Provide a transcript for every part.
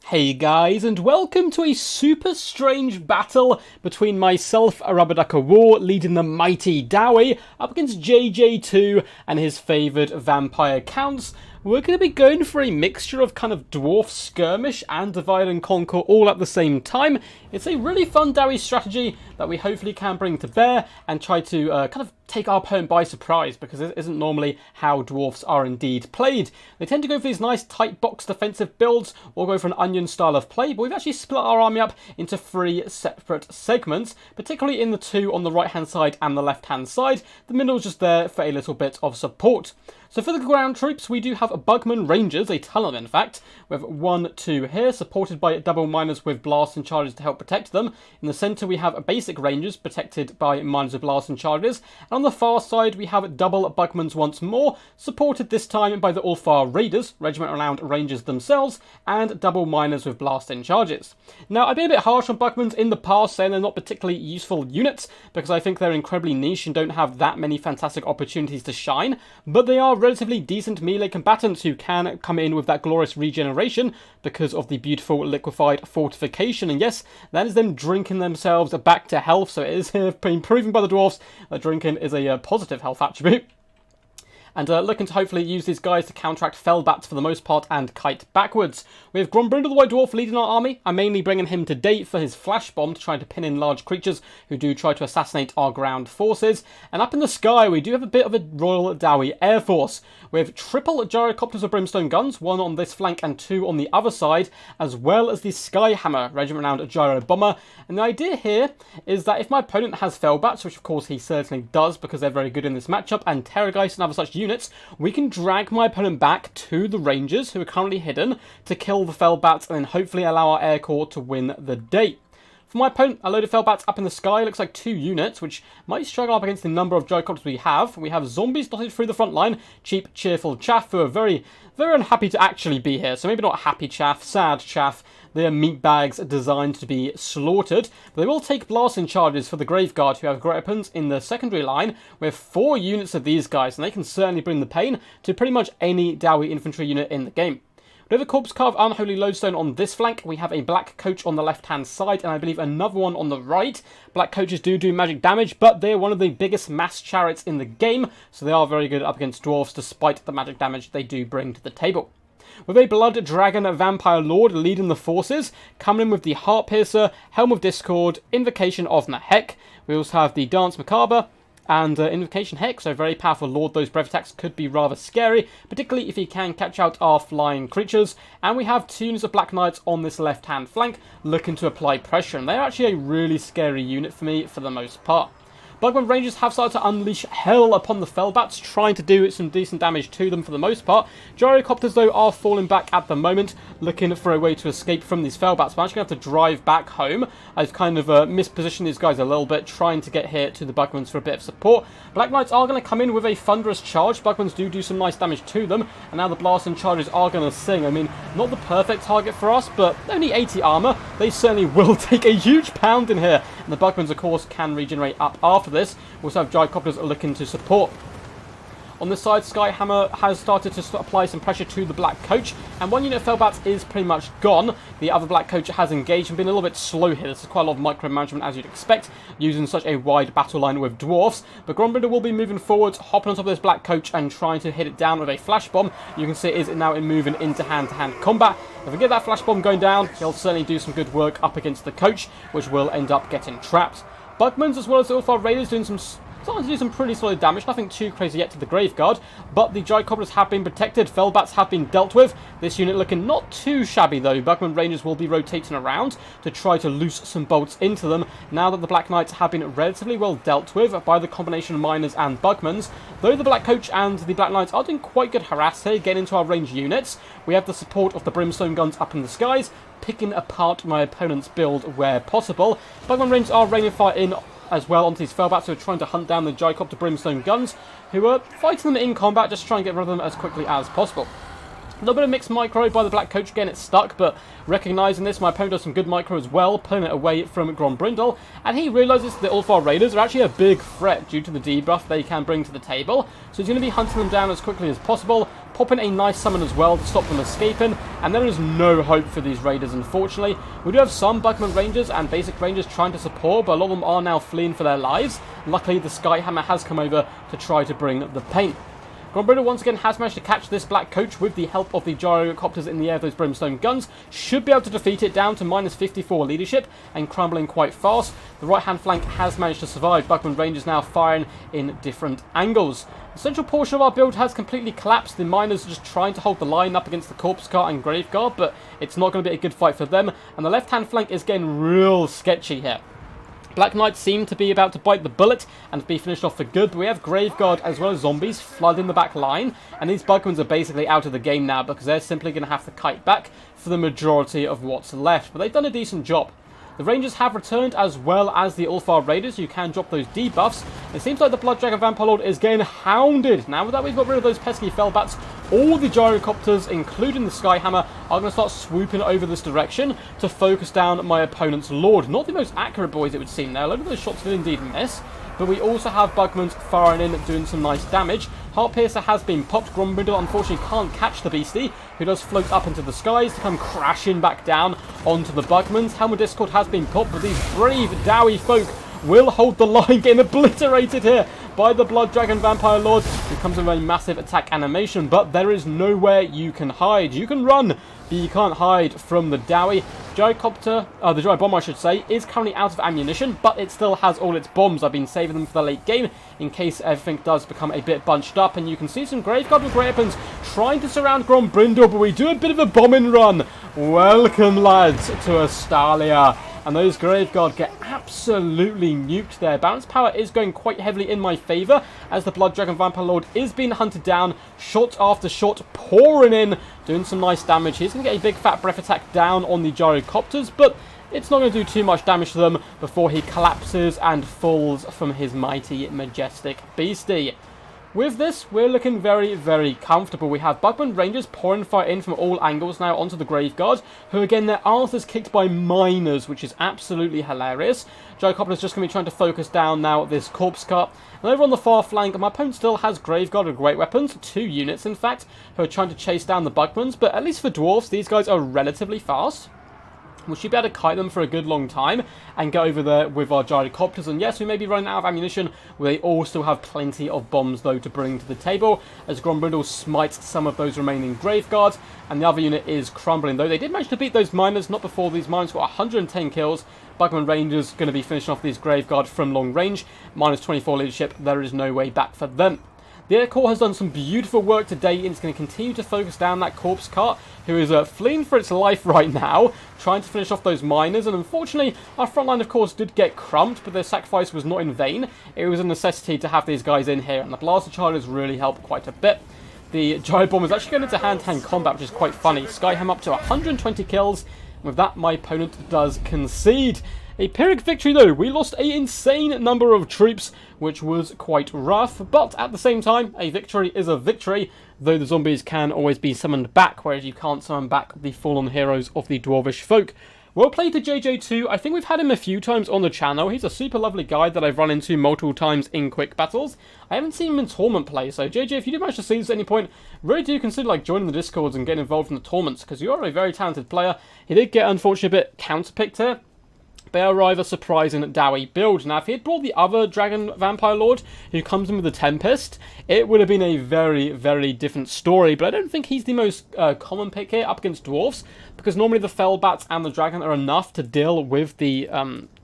Hey guys, and welcome to a super strange battle between myself, a Rubberducker War, leading the mighty DAWI, up against JJ2 and his favoured vampire counts. We're going to be going for a mixture of kind of dwarf skirmish and divide and conquer all at the same time. It's a really fun DAWI strategy that we hopefully can bring to bear and try to kind of take our opponent by surprise, because it isn't normally how dwarfs are indeed played. They tend to go for these nice tight box defensive builds or go for an onion style of play, but we've actually split our army up into 3 separate segments, particularly in the 2 on the right hand side and the left hand side. The middle is just there for a little bit of support. So for the ground troops, we do have Bugman Rangers, a ton of them in fact. We have 1, 2 here, supported by double miners with blast and charges to help protect them. In the centre we have basic Rangers, protected by miners with blast and charges. And on the far side we have double Bugmans once more, supported this time by the Ulfar Raiders, regiment around Rangers themselves, and double miners with blast and charges. Now I've been a bit harsh on Bugmans in the past, saying they're not particularly useful units, because I think they're incredibly niche and don't have that many fantastic opportunities to shine, but they are relatively decent melee combatants who can come in with that glorious regeneration because of the beautiful liquefied fortification. And yes, that is them drinking themselves back to health, so it is been proven by the dwarfs that drinking is a positive health attribute. And looking to hopefully use these guys to counteract Fellbats for the most part and kite backwards. We have Grombrindle the White Dwarf leading our army. I'm mainly bringing him to date for his flash bomb to try to pin in large creatures who do try to assassinate our ground forces. And up in the sky we do have a bit of a Royal DAWI Air Force. We have triple gyrocopters of brimstone guns, 1 on this flank and 2 on the other side, as well as the Skyhammer regiment round gyro bomber. And the idea here is that if my opponent has Fellbats, which of course he certainly does because they're very good in this matchup, and Terrorgeist and other such units, we can drag my opponent back to the Rangers, who are currently hidden, to kill the Fellbats and then hopefully allow our Air Corps to win the day. For my opponent, a load of Fellbats up in the sky, looks like 2 units, which might struggle up against the number of gyrocopters we have. We have zombies dotted through the front line, cheap, cheerful chaff who are very, very unhappy to actually be here. So maybe not happy chaff, sad chaff. They are meat bags designed to be slaughtered, but they will take blasting charges for the Graveguard, who have great weapons in the secondary line. We have 4 units of these guys, and they can certainly bring the pain to pretty much any DAWI infantry unit in the game. We have a Corpse Carve Unholy Lodestone on this flank. We have a Black Coach on the left-hand side, and I believe another one on the right. Black Coaches do magic damage, but they're one of the biggest mass chariots in the game, so they are very good up against dwarves, despite the magic damage they do bring to the table. With a Blood Dragon Vampire Lord leading the forces, coming in with the Heart Piercer, Helm of Discord, Invocation of Nahek. We also have the Dance Macabre and Invocation Hex, so very powerful lord. Those breath attacks could be rather scary, particularly if he can catch out our flying creatures. And we have 2 units of Black Knights on this left-hand flank, looking to apply pressure, and they're actually a really scary unit for me for the most part. Bugman Rangers have started to unleash hell upon the Fellbats, trying to do some decent damage to them for the most part. Gyrocopters, though, are falling back at the moment, looking for a way to escape from these Fellbats. I'm actually going to have to drive back home. I've kind of mispositioned these guys a little bit, trying to get here to the Bugmans for a bit of support. Black Knights are going to come in with a thunderous charge. Bugmans do some nice damage to them, and now the blast and charges are going to sing. I mean, not the perfect target for us, but only 80 armor. They certainly will take a huge pound in here, and the Bugmans, of course, can regenerate up after this. We also have gyrocopters looking to support. On this side, Skyhammer has started to apply some pressure to the Black Coach, and 1 unit of Fellbats is pretty much gone. The other Black Coach has engaged and been a little bit slow here. This is quite a lot of micromanagement, as you'd expect, using such a wide battle line with dwarfs. But Grombrindle will be moving forwards, hopping on top of this Black Coach and trying to hit it down with a flash bomb. You can see it is now moving into hand-to-hand combat. If we get that flash bomb going down, he'll certainly do some good work up against the Coach, which will end up getting trapped. Bugmans, as well as the Ulfar Raiders, starting to do some pretty solid damage. Nothing too crazy yet to the Graveguard, but the Gyrocopters have been protected. Fellbats have been dealt with. This unit looking not too shabby, though. Bugman Rangers will be rotating around to try to loose some bolts into them, now that the Black Knights have been relatively well dealt with by the combination of miners and Bugmans. Though the Black Coach and the Black Knights are doing quite good harass here, getting into our ranged units, we have the support of the Brimstone guns up in the skies, picking apart my opponent's build where possible. Bugman Rangers are raining fire in as well onto these Fellbats, who are trying to hunt down the Gyrocopter Brimstone guns, who are fighting them in combat, just trying to get rid of them as quickly as possible. A little bit of mixed micro by the Black Coach, getting it stuck, but recognising this, my opponent does some good micro as well, pulling it away from Grombrindle, and he realises the Ulfar Raiders are actually a big threat due to the debuff they can bring to the table, so he's going to be hunting them down as quickly as possible, pop in a nice summon as well to stop them escaping, and there is no hope for these raiders, unfortunately. We do have some Bugman Rangers and basic Rangers trying to support, but a lot of them are now fleeing for their lives. Luckily, the Skyhammer has come over to try to bring the pain. Grombriddle once again has managed to catch this black coach with the help of the gyrocopters in the air of those brimstone guns. Should be able to defeat it down to minus 54 leadership and crumbling quite fast. The right hand flank has managed to survive. Bugman Rangers now firing in different angles. The central portion of our build has completely collapsed. The miners are just trying to hold the line up against the corpse cart and graveguard, but it's not going to be a good fight for them. And the left hand flank is getting real sketchy here. Black Knights seem to be about to bite the bullet and be finished off for good, but we have Graveguard as well as zombies flooding the back line, and these Bugmans are basically out of the game now because they're simply going to have to kite back for the majority of what's left, but they've done a decent job. The Rangers have returned as well as the Ulfar Raiders. You can drop those debuffs. It seems like the Blood Dragon Vampire Lord is getting hounded. Now that we've got rid of those pesky Fellbats, all the gyrocopters, including the Skyhammer, are going to start swooping over this direction to focus down my opponent's Lord. Not the most accurate boys, it would seem now. A lot of those shots did indeed miss. But we also have Bugmans firing in, doing some nice damage. Heartpiercer has been popped. Grombriddle unfortunately can't catch the beastie, who does float up into the skies to come crashing back down onto the Bugmans. Helm Discord has been popped, but these brave DAWI folk will hold the line, getting obliterated here by the Blood Dragon Vampire Lord, who comes with a massive attack animation, but there is nowhere you can hide. You can run, but you can't hide from the DAWI. Gyrocopter, the Gyro Bomb I should say, is currently out of ammunition, but it still has all its bombs. I've been saving them for the late game in case everything does become a bit bunched up, and you can see some Graveguard with great weapons trying to surround Grombriddle, but we do a bit of a bombing run. Welcome, lads, to Astalia. And those Graveguard get absolutely nuked there. Balance power is going quite heavily in my favour as the Blood Dragon Vampire Lord is being hunted down. Shot after shot pouring in, doing some nice damage. He's going to get a big fat breath attack down on the gyrocopters, but it's not going to do too much damage to them before he collapses and falls from his mighty, majestic beastie. With this, we're looking very, very comfortable. We have Bugman Rangers pouring fire in from all angles now onto the Graveguard, who again, their arse is kicked by miners, which is absolutely hilarious. Gyrocopter's just going to be trying to focus down now this corpse cart. And over on the far flank, my opponent still has Graveguard with great weapons, 2 units in fact, who are trying to chase down the Bugmans, but at least for Dwarfs, these guys are relatively fast. We should be able to kite them for a good long time and go over there with our gyrocopters. And yes, we may be running out of ammunition. They all still have plenty of bombs, though, to bring to the table as Grombriddle smites some of those remaining Graveguards. And the other unit is crumbling, though. They did manage to beat those miners, not before these miners got 110 kills. Bugman Rangers going to be finishing off these Graveguard from long range. Minus 24 leadership. There is no way back for them. The Air Corps has done some beautiful work today, and it's going to continue to focus down that corpse cart, who is fleeing for its life right now, trying to finish off those miners. And unfortunately, our front line, of course, did get crumped, but their sacrifice was not in vain. It was a necessity to have these guys in here, and the Blaster Chargers really helped quite a bit. The Gyro Bomb is actually going into hand-to-hand combat, which is quite funny. Skyham up to 120 kills. With that, my opponent does concede. A Pyrrhic victory, though. We lost an insane number of troops, which was quite rough. But at the same time, a victory is a victory, though the zombies can always be summoned back, whereas you can't summon back the fallen heroes of the Dwarvish folk. Well played to JJ2. I think we've had him a few times on the channel. He's a super lovely guy that I've run into multiple times in quick battles. I haven't seen him in tournament play, so JJ, if you do manage to see this at any point, really do consider like joining the Discords and getting involved in the tournaments, because you are a very talented player. He did get, unfortunately, a bit counterpicked here. They are rather surprising DAWI build. Now, if he had brought the other Dragon Vampire Lord, who comes in with the Tempest, it would have been a very, very different story. But I don't think he's the most common pick here up against Dwarfs, because normally the Fellbats and the Dragon are enough to deal with the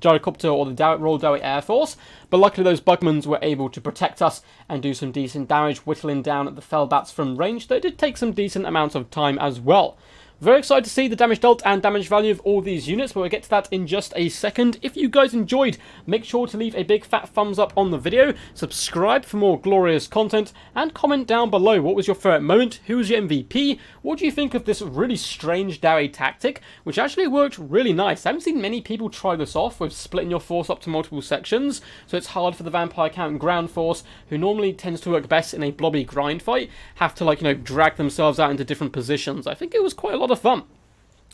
Gyrocopter or the Royal DAWI Air Force. But luckily those Bugmans were able to protect us and do some decent damage, whittling down the Fellbats from range. Though it did take some decent amounts of time as well. Very excited to see the damage dealt and damage value of all these units, but we'll get to that in just a second. If you guys enjoyed, make sure to leave a big fat thumbs up on the video, subscribe for more glorious content, and comment down below what was your favourite moment, who was your MVP, what do you think of this really strange DAWI tactic, which actually worked really nice. I haven't seen many people try this off with splitting your force up to multiple sections, so it's hard for the Vampire Count and Ground Force, who normally tends to work best in a blobby grind fight, have to, like, you know, drag themselves out into different positions. I think it was quite a lot of fun.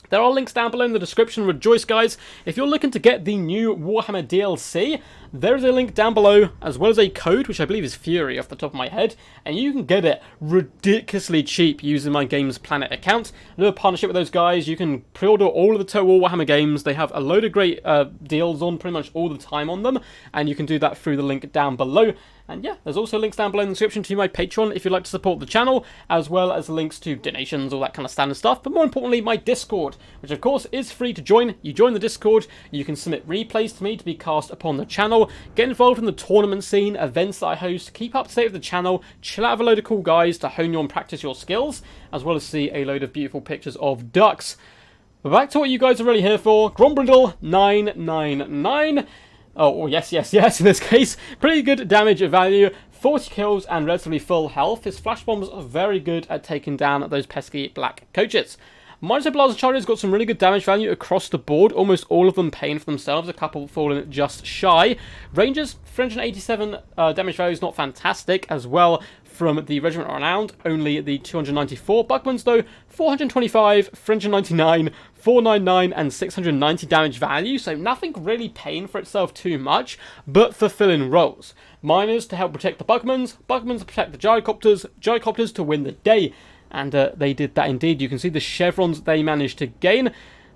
There are links down below in the description. Rejoice, guys. If you're looking to get the new Warhammer DLC, there is a link down below, as well as a code, which I believe is Fury off the top of my head, and you can get it ridiculously cheap using my Games Planet account. I do a partnership with those guys. You can pre-order all of the Total War Warhammer games. They have a load of great deals on pretty much all the time on them, and you can do that through the link down below. And yeah, there's also links down below in the description to my Patreon if you'd like to support the channel, as well as links to donations, all that kind of standard stuff. But more importantly, my Discord, which of course is free to join. You join the Discord, you can submit replays to me to be cast upon the channel, get involved in the tournament scene, events that I host, keep up to date with the channel, chill out with a load of cool guys to hone you and practice your skills, as well as see a load of beautiful pictures of ducks. But back to what you guys are really here for, Grombrindle 999. Oh, yes, in this case, pretty good damage value, 40 kills and relatively full health. His flash bombs are very good at taking down those pesky black coaches. Minor Blaster Charger's got some really good damage value across the board, almost all of them paying for themselves, a couple falling just shy. Rangers, 387 damage value is not fantastic as well. From the Regiment Renowned, only the 294. Buckmans, though, 425, 399, 499, and 690 damage value, so nothing really paying for itself too much, but fulfilling roles. Miners to help protect the Buckmans, Buckmans to protect the Gyrocopters, Gyrocopters to win the day, and they did that indeed. You can see the chevrons they managed to gain.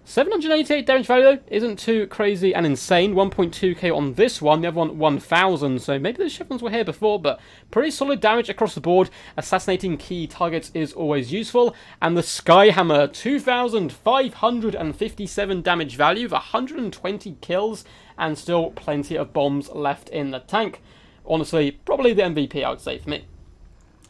788 damage value, though, isn't too crazy and insane. 1.2k on this one, the other one 1,000, so maybe the chevrons were here before, but pretty solid damage across the board. Assassinating key targets is always useful. And the Skyhammer, 2,557 damage value, 120 kills, and still plenty of bombs left in the tank. Honestly, probably the MVP, I would say, for me.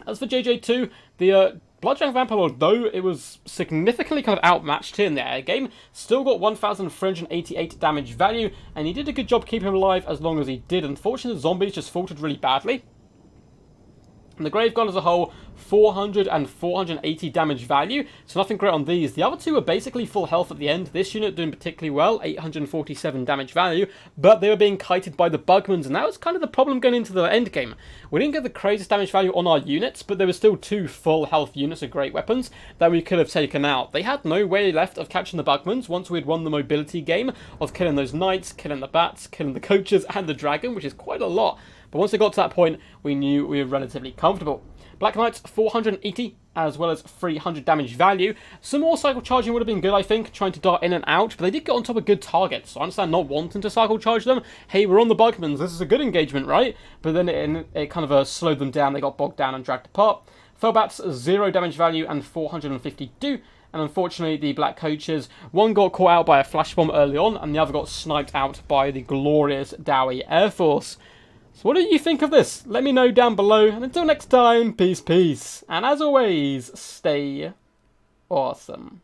As for JJ2, the Blooddragon Vampire Lord, though it was significantly kind of outmatched here in the air game, still got 1,388 damage value, and he did a good job keeping him alive as long as he did. Unfortunately, the zombies just faltered really badly. And the Grave God as a whole, 400 and 480 damage value, so nothing great on these. The other two were basically full health at the end. This unit doing particularly well, 847 damage value, but they were being kited by the Bugmans, and that was kind of the problem going into the end game. We didn't get the craziest damage value on our units, but there were still two full health units of great weapons that we could have taken out. They had no way left of catching the Bugmans once we had won the mobility game of killing those knights, killing the bats, killing the coaches, and the dragon, which is quite a lot. But once they got to that point, we knew we were relatively comfortable. Black Knights, 480, as well as 300 damage value. Some more cycle charging would have been good, I think, trying to dart in and out, but they did get on top of good targets, so I understand not wanting to cycle charge them. Hey, we're on the Bugmans, this is a good engagement, right? But then it kind of slowed them down, they got bogged down and dragged apart. Felbats, 0 damage value and 452. And unfortunately, the black coaches, one got caught out by a flash bomb early on, and the other got sniped out by the glorious DAWI Air Force. So what do you think of this? Let me know down below, and until next time, peace, peace. And as always, stay awesome.